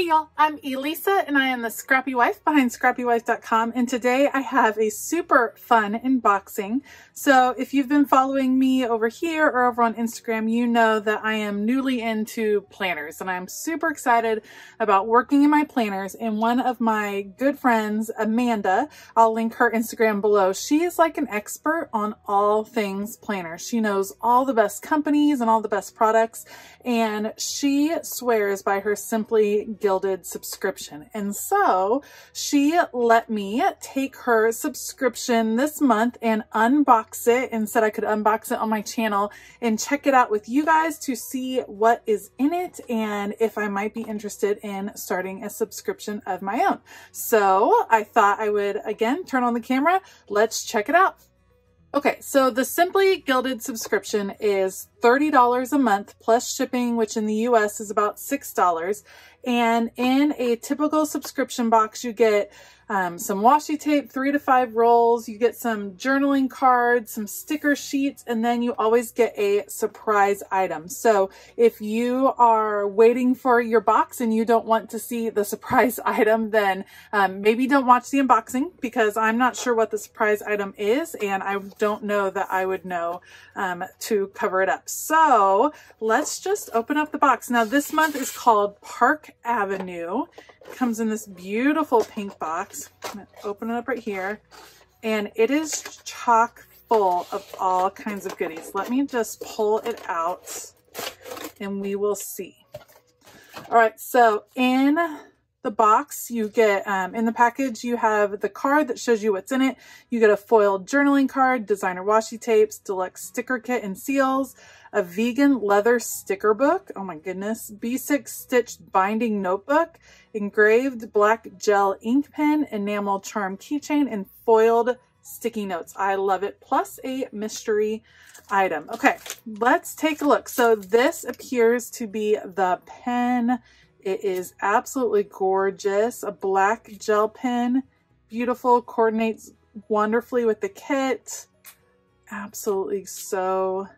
Hey y'all, I'm Elisa and I am the Scrappy Wife behind scrappywife.com, and today I have a super fun unboxing. So if you've been following me over here or over on Instagram, you know that I am newly into planners and I'm super excited about working in my planners. And one of my good friends, Amanda, I'll link her Instagram below. She is like an expert on all things planners. She knows all the best companies and all the best products, and she swears by her Simply Gilded subscription. And so she let me take her subscription this month and unbox it, and said I could unbox it on my channel and check it out with you guys to see what is in it and if I might be interested in starting a subscription of my own. So I thought I would again turn on the camera. Let's check it out. Okay, so the Simply Gilded subscription is $30 a month plus shipping, which in the US is about $6. And in a typical subscription box, you get some washi tape, 3 to 5 rolls, you get some journaling cards, some sticker sheets, and then you always get a surprise item. So if you are waiting for your box and you don't want to see the surprise item, then maybe don't watch the unboxing, because I'm not sure what the surprise item is and I don't know that I would know to cover it up. So let's just open up the box. Now this month is called Park Avenue. It comes in this beautiful pink box. I'm gonna open it up right here, and it is chock full of all kinds of goodies. Let me just pull it out and we will see. All right, so in the box you get, in the package, you have the card that shows you what's in it. You get a foiled journaling card, designer washi tapes, deluxe sticker kit and seals, a vegan leather sticker book, oh my goodness, B6 stitched binding notebook, engraved black gel ink pen, enamel charm keychain, and foiled sticky notes. I love it, plus a mystery item. Okay, let's take a look. So this appears to be the pen. It is absolutely gorgeous. A black gel pen, beautiful, coordinates wonderfully with the kit. Absolutely so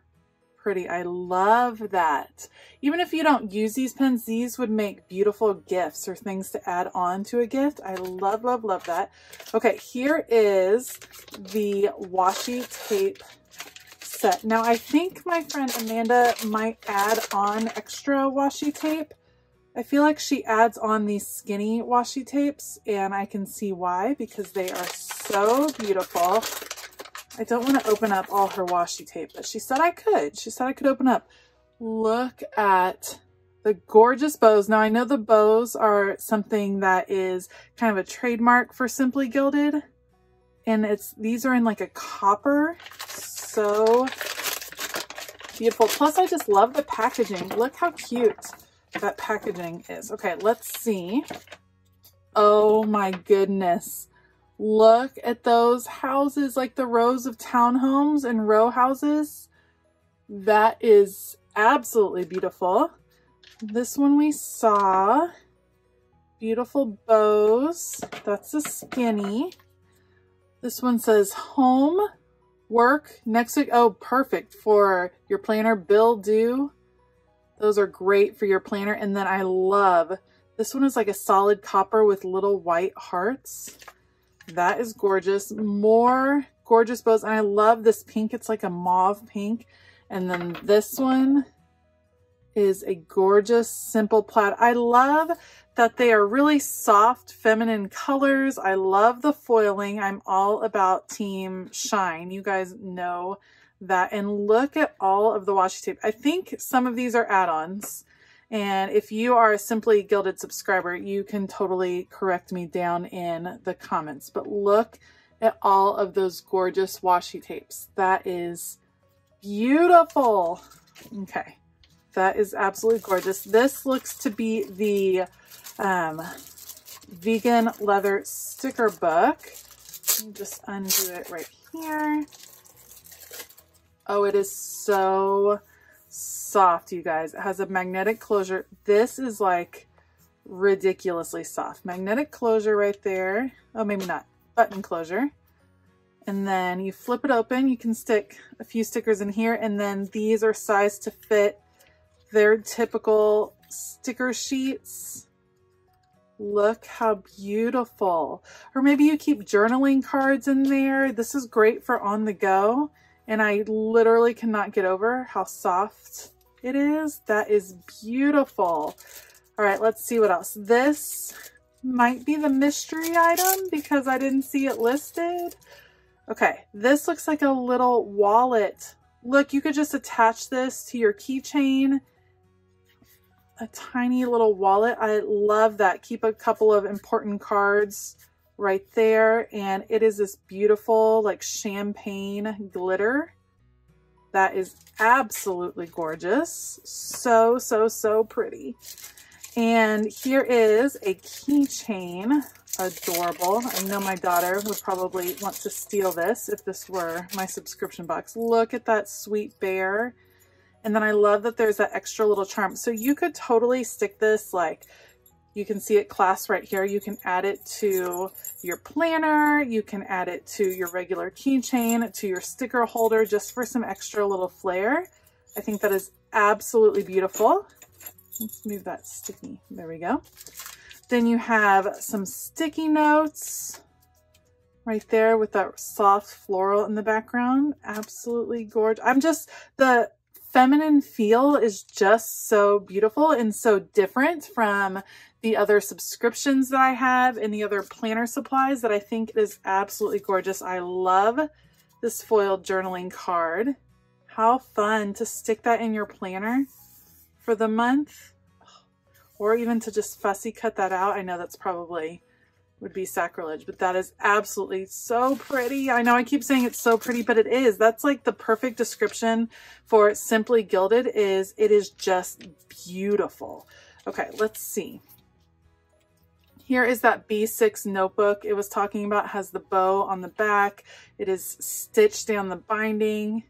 pretty. I love that. Even if you don't use these pens, these would make beautiful gifts or things to add on to a gift. I love, love, love that. Okay, here is the washi tape set. Now I think my friend Amanda might add on extra washi tape. I feel like she adds on these skinny washi tapes, and I can see why, because they are so beautiful. I don't want to open up all her washi tape, but she said I could. She said I could open up. Look at the gorgeous bows. Now I know the bows are something that is kind of a trademark for Simply Gilded, and these are in like a copper. So beautiful. Plus I just love the packaging. Look how cute that packaging is. Okay, let's see. Oh my goodness. Look at those houses, like the rows of townhomes and row houses. That is absolutely beautiful. This one we saw. Beautiful bows. That's a skinny. This one says home, work, next week. Oh, perfect for your planner. Bill due. Those are great for your planner. And then I love, this one is like a solid copper with little white hearts. That is gorgeous. More gorgeous bows. And I love this pink. It's like a mauve pink. And then this one is a gorgeous simple plaid. I love that they are really soft, feminine colors. I love the foiling. I'm all about Team Shine. You guys know that. And look at all of the washi tape. I think some of these are add-ons. And if you are a Simply Gilded subscriber, you can totally correct me down in the comments. But look at all of those gorgeous washi tapes. That is beautiful. Okay, that is absolutely gorgeous. This looks to be the vegan leather sticker book. Let me just undo it right here. Oh, it is so soft, you guys. It has a magnetic closure. This is like ridiculously soft. Magnetic closure right there. Oh, maybe not. Button closure. And then you flip it open. You can stick a few stickers in here, and then these are sized to fit their typical sticker sheets. Look how beautiful. Or maybe you keep journaling cards in there. This is great for on the go. And I literally cannot get over how soft it is. That is beautiful. All right, let's see what else. This might be the mystery item because I didn't see it listed. Okay, this looks like a little wallet. Look, you could just attach this to your keychain. A tiny little wallet. I love that. Keep a couple of important cards right there. And it is this beautiful like champagne glitter. That is absolutely gorgeous. So, so, so pretty. And here is a keychain. Adorable. I know my daughter would probably want to steal this if this were my subscription box. Look at that sweet bear. And then I love that there's that extra little charm. So you could totally stick this, like, you can see it clasped right here. You can add it to your planner. You can add it to your regular keychain, to your sticker holder, just for some extra little flair. I think that is absolutely beautiful. Let's move that sticky. There we go. Then you have some sticky notes right there with that soft floral in the background. Absolutely gorgeous. The feminine feel is just so beautiful and so different from the other subscriptions that I have and the other planner supplies that I think is absolutely gorgeous. I love this foiled journaling card. How fun to stick that in your planner for the month, or even to just fussy cut that out. I know that's probably would be sacrilege, but that is absolutely so pretty. I know I keep saying it's so pretty, but it is. That's like the perfect description for Simply Gilded. It is just beautiful. Okay, let's see. Here is that B6 notebook it was talking about. Has the bow on the back. It is stitched down the binding.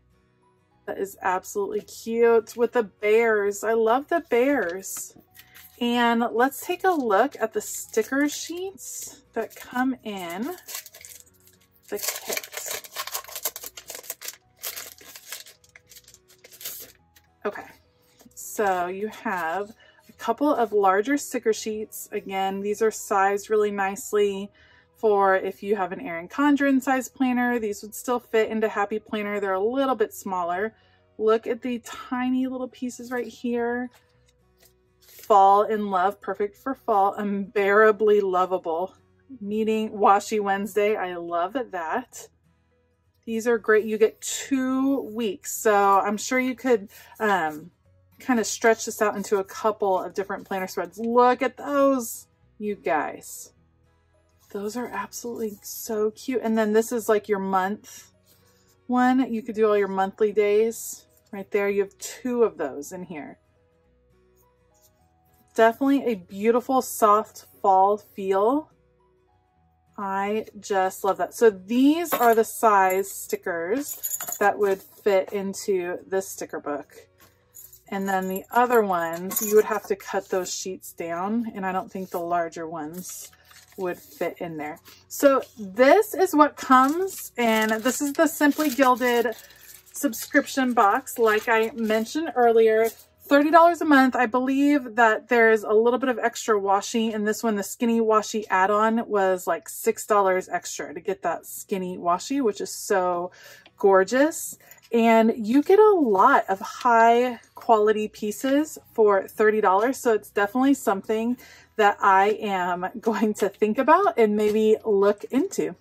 That is absolutely cute with the bears. I love the bears. And let's take a look at the sticker sheets that come in the kit. Okay, so you have a couple of larger sticker sheets. Again, these are sized really nicely for if you have an Erin Condren size planner. These would still fit into Happy Planner. They're a little bit smaller. Look at the tiny little pieces right here. Fall in Love, perfect for fall. Unbearably Lovable, meeting Washi Wednesday. I love that. These are great. You get 2 weeks, so I'm sure you could kind of stretch this out into a couple of different planner spreads. Look at those, you guys. Those are absolutely so cute. And then this is like your month one. You could do all your monthly days right there. You have 2 of those in here. Definitely a beautiful soft fall feel. I just love that. So these are the size stickers that would fit into this sticker book. And then the other ones, you would have to cut those sheets down, and I don't think the larger ones would fit in there. So this is what comes, and this is the Simply Gilded subscription box. Like I mentioned earlier, $30 a month. I believe that there's a little bit of extra washi in this one. The skinny washi add-on was like $6 extra to get that skinny washi, which is so gorgeous. And you get a lot of high quality pieces for $30. So it's definitely something that I am going to think about and maybe look into.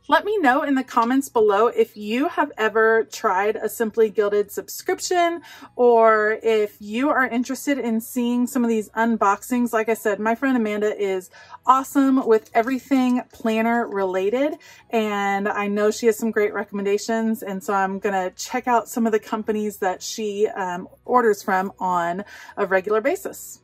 Let me know in the comments below if you have ever tried a Simply Gilded subscription, or if you are interested in seeing some of these unboxings. Like I said, my friend Amanda is awesome with everything planner related, and I know she has some great recommendations, and so I'm gonna check out some of the companies that she orders from on a regular basis.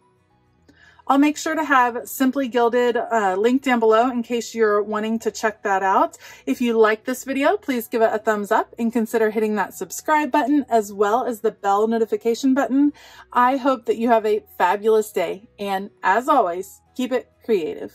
I'll make sure to have Simply Gilded linked down below in case you're wanting to check that out. If you like this video, please give it a thumbs up and consider hitting that subscribe button as well as the bell notification button. I hope that you have a fabulous day, and as always, keep it creative.